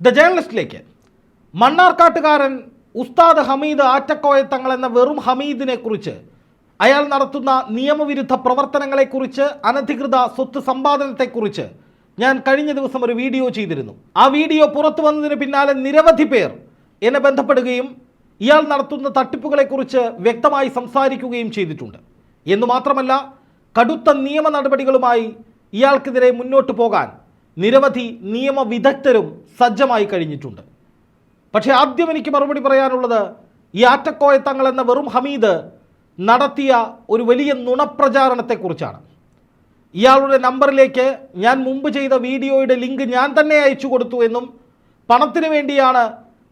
The ജേർണലിസ്റ്റിലേക്ക് മണ്ണാർക്കാട്ടുകാരൻ ഉസ്താദ് ഹമീദ് ആറ്റക്കോയ തങ്ങൾ എന്ന വെറും ഹമീദിനെ കുറിച്ച്, അയാൾ നടത്തുന്ന നിയമവിരുദ്ധ പ്രവർത്തനങ്ങളെക്കുറിച്ച്, അനധികൃത സ്വത്ത് സമ്പാദനത്തെക്കുറിച്ച് ഞാൻ കഴിഞ്ഞ ദിവസം ഒരു വീഡിയോ ചെയ്തിരുന്നു. ആ വീഡിയോ പുറത്തു വന്നതിന് പിന്നാലെ നിരവധി പേർ എന്നെ ബന്ധപ്പെടുകയും ഇയാൾ നടത്തുന്ന തട്ടിപ്പുകളെക്കുറിച്ച് വ്യക്തമായി സംസാരിക്കുകയും ചെയ്തിട്ടുണ്ട്. എന്നു മാത്രമല്ല, കടുത്ത നിയമ നടപടികളുമായി ഇയാൾക്കെതിരെ മുന്നോട്ട് പോകാൻ നിരവധി നിയമവിദഗ്ധരും സജ്ജമായി കഴിഞ്ഞിട്ടുണ്ട്. പക്ഷേ ആദ്യം എനിക്ക് മറുപടി പറയാനുള്ളത്, ഈ ആറ്റക്കോയ തങ്ങൾ എന്ന വെറും ഹമീദ് നടത്തിയ ഒരു വലിയ നുണപ്രചാരണത്തെക്കുറിച്ചാണ്. ഇയാളുടെ നമ്പറിലേക്ക് ഞാൻ മുമ്പ് ചെയ്ത വീഡിയോയുടെ ലിങ്ക് ഞാൻ തന്നെ അയച്ചു കൊടുത്തു എന്നും, പണത്തിന് വേണ്ടിയാണ്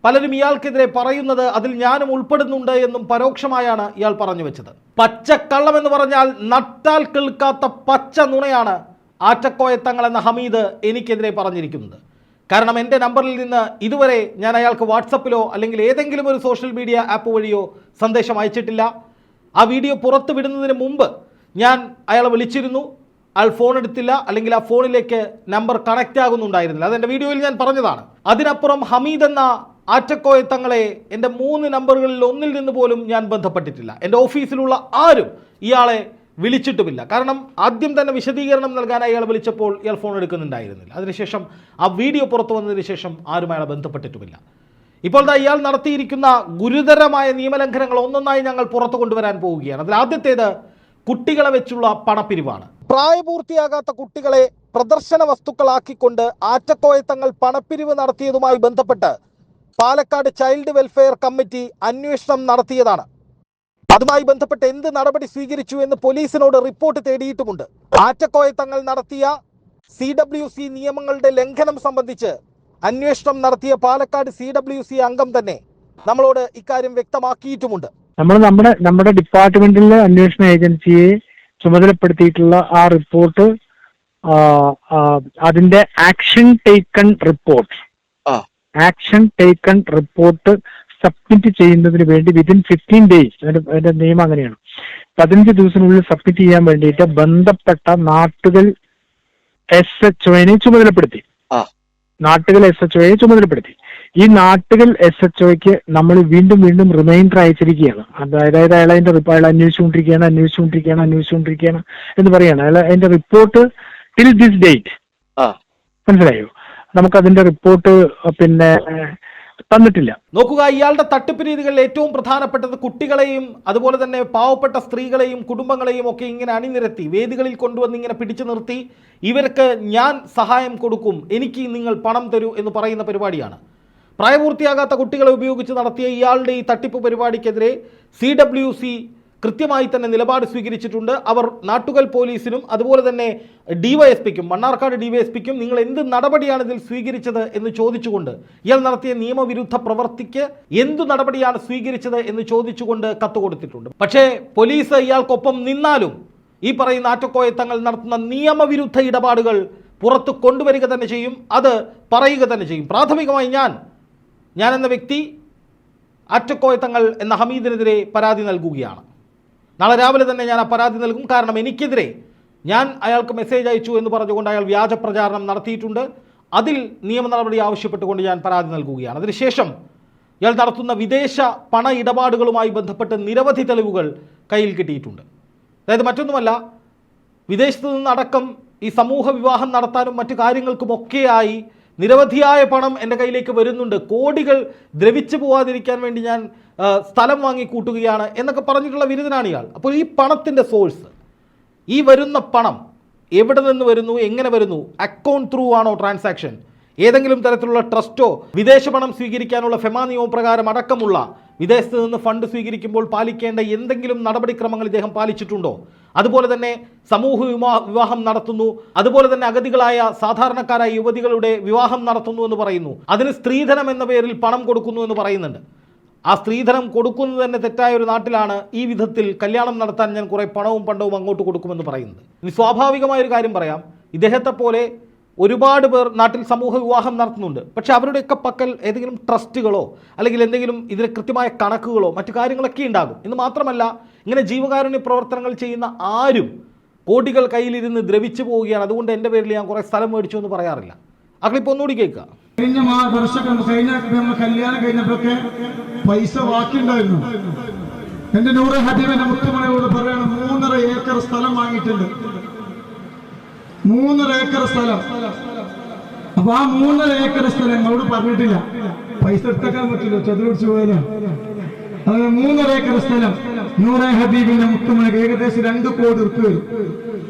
പലരും ഇയാൾക്കെതിരെ പറയുന്നത്, അതിൽ ഞാനും ഉൾപ്പെടുന്നുണ്ട് എന്നും പരോക്ഷമായാണ് ഇയാൾ പറഞ്ഞു വെച്ചത്. പച്ചക്കള്ളം എന്ന് പറഞ്ഞാൽ നട്ടാൽ കേൾക്കാത്ത പച്ച നുണയാണ് ആറ്റക്കോയ തങ്ങൾ എന്ന ഹമീദ് എനിക്കെതിരെ പറഞ്ഞിരിക്കുന്നത്. കാരണം എൻ്റെ നമ്പറിൽ നിന്ന് ഇതുവരെ ഞാൻ അയാൾക്ക് വാട്സപ്പിലോ അല്ലെങ്കിൽ ഏതെങ്കിലും ഒരു സോഷ്യൽ മീഡിയ ആപ്പ് വഴിയോ സന്ദേശം അയച്ചിട്ടില്ല. ആ വീഡിയോ പുറത്ത് വിടുന്നതിന് മുമ്പ് ഞാൻ അയാളെ വിളിച്ചിരുന്നു, അയാൾ ഫോൺ എടുത്തില്ല, അല്ലെങ്കിൽ ആ ഫോണിലേക്ക് നമ്പർ കണക്റ്റ് ആകുന്നുണ്ടായിരുന്നില്ല. അതെൻ്റെ വീഡിയോയിൽ ഞാൻ പറഞ്ഞതാണ്. അതിനപ്പുറം ഹമീദ് എന്ന ആറ്റക്കോയ തങ്ങളെ എൻ്റെ 3 നമ്പറുകളിൽ ഒന്നിൽ നിന്ന് പോലും ഞാൻ ബന്ധപ്പെട്ടിട്ടില്ല. എൻ്റെ ഓഫീസിലുള്ള ആരും ഇയാളെ വിളിച്ചിട്ടുമില്ല. കാരണം ആദ്യം തന്നെ വിശദീകരണം നൽകാൻ അയാൾ വിളിച്ചപ്പോൾ ഇയാൾ ഫോൺ എടുക്കുന്നുണ്ടായിരുന്നില്ല. അതിനുശേഷം ആ വീഡിയോ പുറത്തു വന്നതിന് ശേഷം ആരും അയാളെ ബന്ധപ്പെട്ടിട്ടുമില്ല. ഇപ്പോൾ ഇയാൾ നടത്തിയിരിക്കുന്ന ഗുരുതരമായ നിയമലംഘനങ്ങൾ ഒന്നൊന്നായി ഞങ്ങൾ പുറത്തു കൊണ്ടുവരാൻ പോവുകയാണ്. അതിൽ ആദ്യത്തേത് കുട്ടികളെ വെച്ചുള്ള പണപ്പിരിവാണ്. പ്രായപൂർത്തിയാകാത്ത കുട്ടികളെ പ്രദർശന വസ്തുക്കളാക്കിക്കൊണ്ട് ആറ്റക്കോയ തങ്ങൾ പണപ്പിരിവ് നടത്തിയതുമായി ബന്ധപ്പെട്ട് പാലക്കാട് ചൈൽഡ് വെൽഫെയർ കമ്മിറ്റി അന്വേഷണം നടത്തിയതാണ്. അതുമായി ബന്ധപ്പെട്ട് എന്ത് നടപടി സ്വീകരിച്ചു എന്ന് പോലീസിനോട് റിപ്പോർട്ട് തേടിയിട്ടുമുണ്ട്. ആറ്റക്കോയ തങ്ങൾ നടത്തിയ CWC നിയമങ്ങളുടെ ലംഘനം സംബന്ധിച്ച് അന്വേഷണം നടത്തിയ പാലക്കാട് CWC അംഗം തന്നെ നമ്മളോട് ഇക്കാര്യം വ്യക്തമാക്കിയിട്ടുമുണ്ട്. നമ്മുടെ ഡിപ്പാർട്ട്മെന്റിലെ അന്വേഷണ ഏജൻസിയെ ചുമതലപ്പെടുത്തിയിട്ടുള്ള ആ റിപ്പോർട്ട്, അതിന്റെ ആക്ഷൻ ടേക്കൺ റിപ്പോർട്ട് സബ്മിറ്റ് ചെയ്യുന്നതിന് വേണ്ടി വിതിൻ 15 ഡേയ്സ്, അതിന്റെ നിയമം അങ്ങനെയാണ്, 15 ദിവസത്തിനുള്ളിൽ സബ്മിറ്റ് ചെയ്യാൻ വേണ്ടിയിട്ട് ബന്ധപ്പെട്ട നാട്ടുകൽ SHOനെ ചുമതലപ്പെടുത്തി. ഈ നാട്ടുകൽ SHOയ്ക്ക് നമ്മൾ വീണ്ടും റിമൈൻഡർ അയച്ചിരിക്കുകയാണ്. അതായത് അയാൾ അയാൾ അന്വേഷിച്ചുകൊണ്ടിരിക്കുകയാണ് എന്ന് പറയാണ്. അയാൾ അതിന്റെ റിപ്പോർട്ട് ടിൽ ദിസ് ഡേറ്റ്, മനസ്സിലായോ? നമുക്ക് അതിന്റെ റിപ്പോർട്ട് തന്നിട്ടില്ല. നോക്കുക, ഇയാളുടെ തട്ടിപ്പ് രീതികളിൽ ഏറ്റവും പ്രധാനപ്പെട്ടത് കുട്ടികളെയും അതുപോലെ തന്നെ പാവപ്പെട്ട സ്ത്രീകളെയും കുടുംബങ്ങളെയും ഒക്കെ ഇങ്ങനെ അണിനിരത്തി വേദികളിൽ കൊണ്ടുവന്ന് ഇങ്ങനെ പിടിച്ചു നിർത്തി ഇവർക്ക് ഞാൻ സഹായം കൊടുക്കും, എനിക്ക് നിങ്ങൾ പണം തരൂ എന്ന് പറയുന്ന പരിപാടിയാണ്. പ്രായപൂർത്തിയാകാത്ത കുട്ടികളെ ഉപയോഗിച്ച് നടത്തിയ ഇയാളുടെ ഈ തട്ടിപ്പ് പരിപാടിക്കെതിരെ CWC കൃത്യമായി തന്നെ നിലപാട് സ്വീകരിച്ചിട്ടുണ്ട്. അവർ നാട്ടുകൽ പോലീസിനും അതുപോലെ തന്നെ DYSPക്കും, മണ്ണാർക്കാട് DYSPക്കും നിങ്ങൾ എന്ത് നടപടിയാണ് ഇതിൽ സ്വീകരിച്ചത് എന്ന് ചോദിച്ചുകൊണ്ട്, ഇയാൾ നടത്തിയ നിയമവിരുദ്ധ പ്രവർത്തിക്ക് എന്തു നടപടിയാണ് സ്വീകരിച്ചത് എന്ന് ചോദിച്ചുകൊണ്ട് കത്ത് കൊടുത്തിട്ടുണ്ട്. പക്ഷേ പോലീസ് ഇയാൾക്കൊപ്പം നിന്നാലും ഈ പറയുന്ന ആറ്റക്കോയ തങ്ങൾ നടത്തുന്ന നിയമവിരുദ്ധ ഇടപാടുകൾ പുറത്ത് കൊണ്ടുവരിക തന്നെ ചെയ്യും, അത് പറയുക തന്നെ ചെയ്യും. പ്രാഥമികമായി ഞാൻ എന്ന വ്യക്തി ആറ്റക്കോയ തങ്ങൾ എന്ന ഹമീദിനെതിരെ പരാതി നൽകുകയാണ്. നാളെ രാവിലെ തന്നെ ഞാൻ ആ പരാതി നൽകും. കാരണം എനിക്കെതിരെ ഞാൻ അയാൾക്ക് മെസ്സേജ് അയച്ചു എന്ന് പറഞ്ഞുകൊണ്ട് അയാൾ വ്യാജ പ്രചാരണം നടത്തിയിട്ടുണ്ട്. അതിൽ നിയമ നടപടി ആവശ്യപ്പെട്ടുകൊണ്ട് ഞാൻ പരാതി നൽകുകയാണ്. അതിനുശേഷം ഇയാൾ നടത്തുന്ന വിദേശ പണ ഇടപാടുകളുമായി ബന്ധപ്പെട്ട് നിരവധി തെളിവുകൾ കയ്യിൽ കിട്ടിയിട്ടുണ്ട്. അതായത് മറ്റൊന്നുമല്ല, വിദേശത്തു നിന്നടക്കം ഈ സമൂഹ വിവാഹം നടത്താനും മറ്റു കാര്യങ്ങൾക്കുമൊക്കെയായി നിരവധിയായ പണം എൻ്റെ കയ്യിലേക്ക് വരുന്നുണ്ട്, കോടികൾ ദ്രവിച്ചു പോവാതിരിക്കാൻ വേണ്ടി ഞാൻ സ്ഥലം വാങ്ങി കൂട്ടുകയാണ് എന്നൊക്കെ പറഞ്ഞിട്ടുള്ള വിരുദ്ധനാണ് ഇയാൾ. അപ്പോൾ ഈ പണത്തിൻ്റെ സോഴ്സ്, ഈ വരുന്ന പണം എവിടെ നിന്ന് വരുന്നു, എങ്ങനെ വരുന്നു, അക്കൗണ്ട് ത്രൂ ആണോ ട്രാൻസാക്ഷൻ, ഏതെങ്കിലും തരത്തിലുള്ള ട്രസ്റ്റോ വിദേശ പണം സ്വീകരിക്കാനുള്ള ഫെമ നിയമപ്രകാരം അടക്കമുള്ള വിദേശത്ത് നിന്ന് ഫണ്ട് സ്വീകരിക്കുമ്പോൾ പാലിക്കേണ്ട എന്തെങ്കിലും നടപടിക്രമങ്ങൾ ഇദ്ദേഹം പാലിച്ചിട്ടുണ്ടോ? അതുപോലെ തന്നെ സമൂഹ വിവാഹം നടത്തുന്നു, അതുപോലെ തന്നെ അഗതികളായ സാധാരണക്കാരായ യുവതികളുടെ വിവാഹം നടത്തുന്നു എന്ന് പറയുന്നു, അതിന് സ്ത്രീധനം എന്ന പേരിൽ പണം കൊടുക്കുന്നു എന്ന് പറയുന്നുണ്ട്. ആ സ്ത്രീധനം കൊടുക്കുന്നത് തന്നെ തെറ്റായ ഒരു നാട്ടിലാണ് ഈ വിധത്തിൽ കല്യാണം നടത്താൻ ഞാൻ കുറേ പണവും അങ്ങോട്ട് കൊടുക്കുമെന്ന് പറയുന്നത്. ഇനി സ്വാഭാവികമായൊരു കാര്യം പറയാം, ഇദ്ദേഹത്തെ പോലെ ഒരുപാട് പേർ നാട്ടിൽ സമൂഹ വിവാഹം നടത്തുന്നുണ്ട്. പക്ഷേ അവരുടെയൊക്കെ പക്കൽ ഏതെങ്കിലും ട്രസ്റ്റുകളോ അല്ലെങ്കിൽ എന്തെങ്കിലും ഇതിന് കൃത്യമായ കണക്കുകളോ മറ്റു കാര്യങ്ങളൊക്കെ ഉണ്ടാകും. എന്ന് മാത്രമല്ല, ഇങ്ങനെ ജീവകാരുണ്യ പ്രവർത്തനങ്ങൾ ചെയ്യുന്ന ആരും കോടികൾ കയ്യിലിരുന്ന് ദ്രവിച്ചു പോവുകയാണ്, അതുകൊണ്ട് എൻ്റെ പേരിൽ ഞാൻ കുറേ സ്ഥലം മേടിച്ചു എന്ന് പറയാറില്ല. ആ ക്ലിപ്പ് ഒന്നുകൂടി കേൾക്കുക. കഴിഞ്ഞ നമ്മൾ കല്യാണം കഴിഞ്ഞപ്പോഴൊക്കെ പൈസ ബാക്കിയുണ്ടായിരുന്നു. എന്റെ നൂറ് ഹബീബിന്റെ മുത്തുമണിയോട് പറയണം, 3.5 ഏക്കർ സ്ഥലം വാങ്ങിയിട്ടുണ്ട്. 3.5 ഏക്കർ സ്ഥലം. അപ്പൊ ആ 3.5 ഏക്കർ സ്ഥലം അവരോട് പറഞ്ഞിട്ടില്ല, പൈസ എടുത്തേക്കാൻ പറ്റില്ല, ചതുരടിച്ചു പോയാലോ. അങ്ങനെ 3.5 ഏക്കർ സ്ഥലം നൂറെ ഹബീബിന്റെ മുത്തുമണിക്ക് ഏകദേശം 2 കോടി റുപ്യ വരും.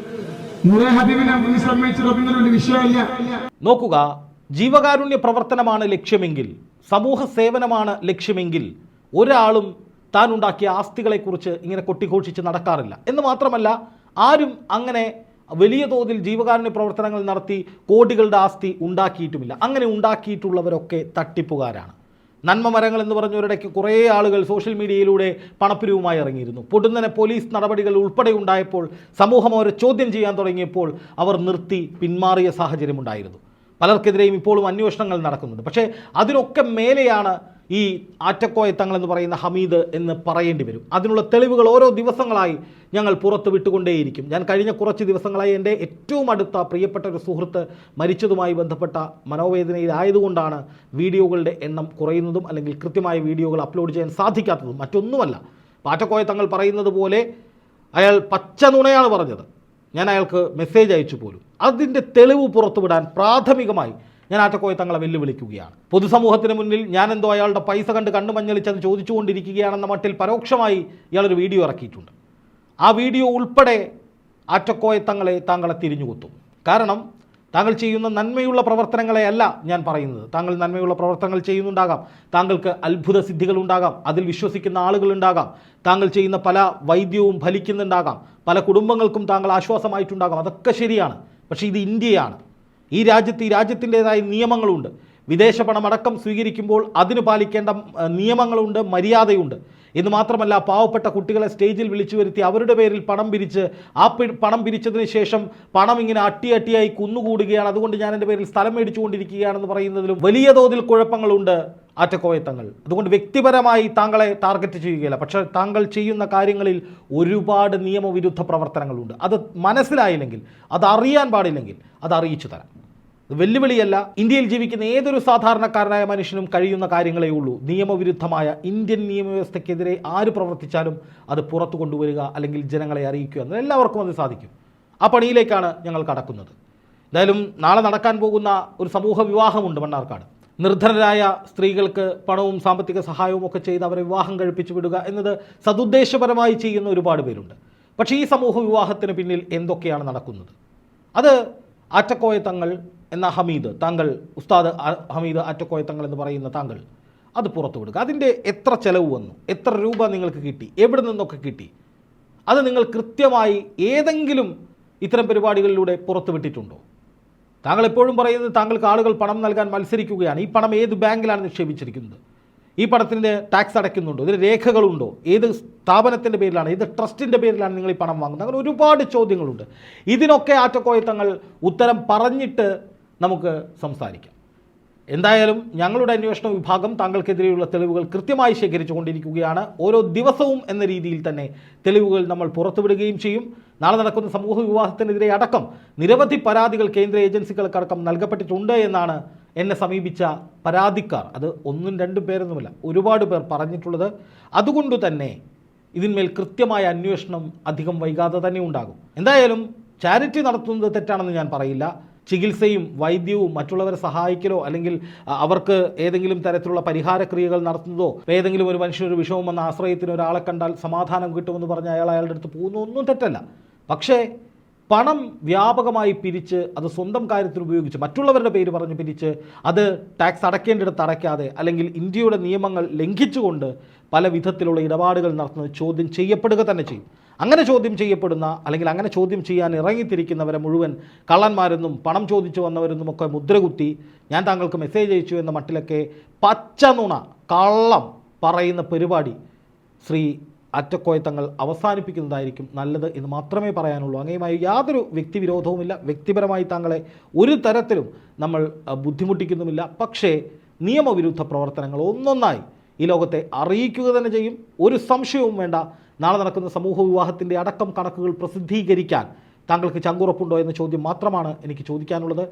നൂറെ ഹബീബിനെ സംബന്ധിച്ച് റബ്ബിനൊരു വിഷയമില്ല. നോക്കുക, ജീവകാരുണ്യ പ്രവർത്തനമാണ് ലക്ഷ്യമെങ്കിൽ, സമൂഹ സേവനമാണ് ലക്ഷ്യമെങ്കിൽ ഒരാളും താൻ ഉണ്ടാക്കിയ ആസ്തികളെക്കുറിച്ച് ഇങ്ങനെ കൊട്ടിഘോഷിച്ച് നടക്കാറില്ല. എന്ന് മാത്രമല്ല, ആരും അങ്ങനെ വലിയ തോതിൽ ജീവകാരുണ്യ പ്രവർത്തനങ്ങൾ നടത്തി കോടികളുടെ ആസ്തി ഉണ്ടാക്കിയിട്ടുമില്ല. അങ്ങനെ ഉണ്ടാക്കിയിട്ടുള്ളവരൊക്കെ തട്ടിപ്പുകാരാണ്. നന്മ മരങ്ങൾ എന്ന് പറഞ്ഞൊരിടയ്ക്ക് കുറേ ആളുകൾ സോഷ്യൽ മീഡിയയിലൂടെ പണപ്പിരിവുമായി ഇറങ്ങിയിരുന്നു. പൊടുന്നനെ പോലീസ് നടപടികൾ ഉൾപ്പെടെ ഉണ്ടായപ്പോൾ, സമൂഹം അവരെ ചോദ്യം ചെയ്യാൻ തുടങ്ങിയപ്പോൾ അവർ നിർത്തി പിന്മാറിയ സാഹചര്യമുണ്ടായിരുന്നു. പലർക്കെതിരെയും ഇപ്പോഴും അന്വേഷണങ്ങൾ നടക്കുന്നുണ്ട്. പക്ഷേ അതിനൊക്കെ മേലെയാണ് ഈ ആറ്റക്കോയ തങ്ങൾ എന്ന് പറയുന്ന ഹമീദ് എന്ന് പറയേണ്ടി വരും. അതിനുള്ള തെളിവുകൾ ഓരോ ദിവസങ്ങളായി ഞങ്ങൾ പുറത്ത് വിട്ടുകൊണ്ടേയിരിക്കും. ഞാൻ കഴിഞ്ഞ കുറച്ച് ദിവസങ്ങളായി എൻ്റെ ഏറ്റവും അടുത്ത പ്രിയപ്പെട്ട ഒരു സുഹൃത്ത് മരിച്ചതുമായി ബന്ധപ്പെട്ട മനോവേദനയിലായതുകൊണ്ടാണ് വീഡിയോകളുടെ എണ്ണം കുറയുന്നതും അല്ലെങ്കിൽ കൃത്യമായ വീഡിയോകൾ അപ്ലോഡ് ചെയ്യാൻ സാധിക്കാത്തതും. മറ്റൊന്നുമല്ല, ആറ്റക്കോയ തങ്ങൾ പറയുന്നത് പോലെ അയാൾ പച്ച നുണയാണ് പറഞ്ഞത്. ഞാൻ അയാൾക്ക് മെസ്സേജ് അയച്ചു പോലും. അതിൻ്റെ തെളിവ് പുറത്തുവിടാൻ പ്രാഥമികമായി ഞാൻ ആറ്റക്കോയ തങ്ങളെ വെല്ലുവിളിക്കുകയാണ്. പൊതുസമൂഹത്തിന് മുന്നിൽ ഞാനെന്തോ അയാളുടെ പൈസ കണ്ട് കണ്ണു മഞ്ഞളിച്ചത് ചോദിച്ചുകൊണ്ടിരിക്കുകയാണെന്ന മട്ടിൽ പരോക്ഷമായി ഇയാളൊരു വീഡിയോ ഇറക്കിയിട്ടുണ്ട്. ആ വീഡിയോ ഉൾപ്പെടെ ആറ്റക്കോയ താങ്കളെ തിരിഞ്ഞുകൊത്തും. കാരണം താങ്കൾ ചെയ്യുന്ന നന്മയുള്ള പ്രവർത്തനങ്ങളെയല്ല ഞാൻ പറയുന്നത്. താങ്കൾ നന്മയുള്ള പ്രവർത്തനങ്ങൾ ചെയ്യുന്നുണ്ടാകാം, താങ്കൾക്ക് അത്ഭുത സിദ്ധികൾ ഉണ്ടാകാം, അതിൽ വിശ്വസിക്കുന്ന ആളുകളുണ്ടാകാം, താങ്കൾ ചെയ്യുന്ന പല വൈദ്യവും ഫലിക്കുന്നുണ്ടാകാം, പല കുടുംബങ്ങൾക്കും താങ്കൾ ആശ്വാസമായിട്ടുണ്ടാകാം. അതൊക്കെ ശരിയാണ്. പക്ഷേ ഇത് ഇന്ത്യയാണ്. ഈ രാജ്യത്തിൻ്റെതായ നിയമങ്ങളുണ്ട്. വിദേശ പണമടക്കം സ്വീകരിക്കുമ്പോൾ അതിന് പാലിക്കേണ്ട നിയമങ്ങളുണ്ട്, മര്യാദയുണ്ട്. എന്ന് മാത്രമല്ല, പാവപ്പെട്ട കുട്ടികളെ സ്റ്റേജിൽ വിളിച്ചു വരുത്തി അവരുടെ പേരിൽ പണം പിരിച്ച് പണം പിരിച്ചതിന് ശേഷം പണം ഇങ്ങനെ അട്ടിയായി കുന്നുകൂടുകയാണ്, അതുകൊണ്ട് ഞാൻ എൻ്റെ പേരിൽ സ്ഥലം മേടിച്ചുകൊണ്ടിരിക്കുകയാണെന്ന് പറയുന്നതിലും വലിയ തോതിൽ കുഴപ്പങ്ങളുണ്ട് ആറ്റക്കോയ തങ്ങൾ. അതുകൊണ്ട് വ്യക്തിപരമായി താങ്കളെ ടാർഗറ്റ് ചെയ്യുകയില്ല. പക്ഷേ താങ്കൾ ചെയ്യുന്ന കാര്യങ്ങളിൽ ഒരുപാട് നിയമവിരുദ്ധ പ്രവർത്തനങ്ങളുണ്ട്. അത് മനസ്സിലായില്ലെങ്കിൽ, അത് അറിയാൻ പാടില്ലെങ്കിൽ അത് അറിയിച്ചു തരാം. വെല്ലുവിളിയല്ല. ഇന്ത്യയിൽ ജീവിക്കുന്ന ഏതൊരു സാധാരണക്കാരനായ മനുഷ്യനും കഴിയുന്ന കാര്യങ്ങളേ ഉള്ളൂ. നിയമവിരുദ്ധമായ ഇന്ത്യൻ നിയമവ്യവസ്ഥയ്ക്കെതിരെ ആര് പ്രവർത്തിച്ചാലും അത് പുറത്തു കൊണ്ടുവരിക, അല്ലെങ്കിൽ ജനങ്ങളെ അറിയിക്കുക എന്നത് എല്ലാവർക്കും അത് സാധിക്കും. ആ പണിയിലേക്കാണ് ഞങ്ങൾ കടക്കുന്നത്. എന്തായാലും നാളെ നടക്കാൻ പോകുന്ന ഒരു സമൂഹ വിവാഹമുണ്ട് മണ്ണാർക്കാട്. നിർധനരായ സ്ത്രീകൾക്ക് പണവും സാമ്പത്തിക സഹായവും ഒക്കെ ചെയ്ത് അവരെ വിവാഹം കഴിപ്പിച്ചു വിടുക എന്നത് സതുദ്ദേശപരമായി ചെയ്യുന്ന ഒരുപാട് പേരുണ്ട്. പക്ഷേ ഈ സമൂഹ വിവാഹത്തിന് പിന്നിൽ എന്തൊക്കെയാണ് നടക്കുന്നത്? അത് ആറ്റക്കോയ തങ്ങൾ എന്ന ഹമീദ്, താങ്കൾ ഉസ്താദ് ഹമീദ് ആറ്റക്കോയ തങ്ങൾ എന്ന് പറയുന്ന താങ്കൾ അത് പുറത്തു വിടുക. അതിൻ്റെ എത്ര ചെലവ് വന്നു, എത്ര രൂപ നിങ്ങൾക്ക് കിട്ടി, എവിടെ നിന്നൊക്കെ കിട്ടി, അത് നിങ്ങൾ കൃത്യമായി ഏതെങ്കിലും ഇത്തരം പരിപാടികളിലൂടെ പുറത്തു വിട്ടിട്ടുണ്ടോ? താങ്കൾ എപ്പോഴും പറയുന്നത് താങ്കൾക്ക് ആളുകൾ പണം നൽകാൻ മത്സരിക്കുകയാണ്. ഈ പണം ഏത് ബാങ്കിലാണ് നിക്ഷേപിച്ചിരിക്കുന്നത്? ഈ പണത്തിൻ്റെ ടാക്സ് അടയ്ക്കുന്നുണ്ടോ? ഇതിന് രേഖകളുണ്ടോ? ഏത് സ്ഥാപനത്തിൻ്റെ പേരിലാണ്, ഏത് ട്രസ്റ്റിൻ്റെ പേരിലാണ് നിങ്ങൾ ഈ പണം വാങ്ങുന്നത്? അങ്ങനെ ഒരുപാട് ചോദ്യങ്ങളുണ്ട്. ഇതിനൊക്കെ ആറ്റക്കോയ തങ്ങൾ ഉത്തരം പറഞ്ഞിട്ട് നമുക്ക് സംസാരിക്കാം. എന്തായാലും ഞങ്ങളുടെ അന്വേഷണ വിഭാഗം താങ്കൾക്കെതിരെയുള്ള തെളിവുകൾ കൃത്യമായി ശേഖരിച്ചുകൊണ്ടിരിക്കുകയാണ്. ഓരോ ദിവസവും എന്ന രീതിയിൽ തന്നെ തെളിവുകൾ നമ്മൾ പുറത്തുവിടുകയും ചെയ്യും. നാളെ നടക്കുന്ന സമൂഹ വിവാഹത്തിനെതിരെ അടക്കം നിരവധി പരാതികൾ കേന്ദ്ര ഏജൻസികൾക്കടക്കം നൽകപ്പെട്ടിട്ടുണ്ട് എന്നാണ് എന്നെ സമീപിച്ച പരാതിക്കാർ, അത് 1-2 പേരൊന്നുമല്ല, ഒരുപാട് പേർ പറഞ്ഞിട്ടുള്ളത്. അതുകൊണ്ട് തന്നെ ഇതിന്മേൽ കൃത്യമായ അന്വേഷണം അധികം വൈകാതെ തന്നെ ഉണ്ടാകും. എന്തായാലും ചാരിറ്റി നടത്തുന്നത് തെറ്റാണെന്ന് ഞാൻ പറയില്ല. ചികിത്സയും വൈദ്യവും മറ്റുള്ളവരെ സഹായിക്കലോ അല്ലെങ്കിൽ അവർക്ക് ഏതെങ്കിലും തരത്തിലുള്ള പരിഹാരക്രിയകൾ നടത്തുന്നതോ, ഏതെങ്കിലും ഒരു മനുഷ്യനൊരു വിഷമം വന്ന ആശ്രയത്തിന് ഒരാളെ കണ്ടാൽ സമാധാനം കിട്ടുമെന്ന് പറഞ്ഞ് അയാളുടെ അടുത്ത് പോകുന്നതൊന്നും തെറ്റല്ല. പക്ഷേ പണം വ്യാപകമായി പിരിച്ച് അത് സ്വന്തം കാര്യത്തിൽ ഉപയോഗിച്ച് മറ്റുള്ളവരുടെ പേര് പറഞ്ഞ് പിരിച്ച് അത് ടാക്സ് അടയ്ക്കേണ്ടിടത്ത് അടയ്ക്കാതെ അല്ലെങ്കിൽ ഇന്ത്യയുടെ നിയമങ്ങൾ ലംഘിച്ചുകൊണ്ട് പല വിധത്തിലുള്ള ഇടപാടുകൾ നടത്തുന്നത് ചോദ്യം ചെയ്യപ്പെടുക തന്നെ ചെയ്യും. അങ്ങനെ ചോദ്യം ചെയ്യപ്പെടുന്ന അല്ലെങ്കിൽ അങ്ങനെ ചോദ്യം ചെയ്യാൻ ഇറങ്ങിത്തിരിക്കുന്നവരെ മുഴുവൻ കള്ളന്മാരെന്നും പണം ചോദിച്ചു വന്നവരെന്നും ഒക്കെ മുദ്രകുത്തി ഞാൻ താങ്കൾക്ക് മെസ്സേജ് അയച്ചു എന്ന മട്ടിലൊക്കെ പച്ച നുണ കള്ളം പറയുന്ന പരിപാടി ശ്രീ ആറ്റക്കോയ തങ്ങൾ അവസാനിപ്പിക്കുന്നതായിരിക്കും നല്ലത് എന്ന് മാത്രമേ പറയാനുള്ളൂ. അങ്ങയുമായി യാതൊരു വ്യക്തിവിരോധവുമില്ല. വ്യക്തിപരമായി താങ്കളെ ഒരു തരത്തിലും നമ്മൾ ബുദ്ധിമുട്ടിക്കുന്നുമില്ല. പക്ഷേ നിയമവിരുദ്ധ പ്രവർത്തനങ്ങൾ ഒന്നൊന്നായി ഈ ലോകത്തെ അറിയിക്കുക തന്നെ ചെയ്യും. ഒരു സംശയവും വേണ്ട. നാളെ നടക്കുന്ന സമൂഹ വിവാഹത്തിൻ്റെ അടക്കം കണക്കുകൾ പ്രസിദ്ധീകരിക്കാൻ താങ്കൾക്ക് ചങ്കുറപ്പുണ്ടോ എന്ന ചോദ്യം മാത്രമാണ് എനിക്ക് ചോദിക്കാനുള്ളത്.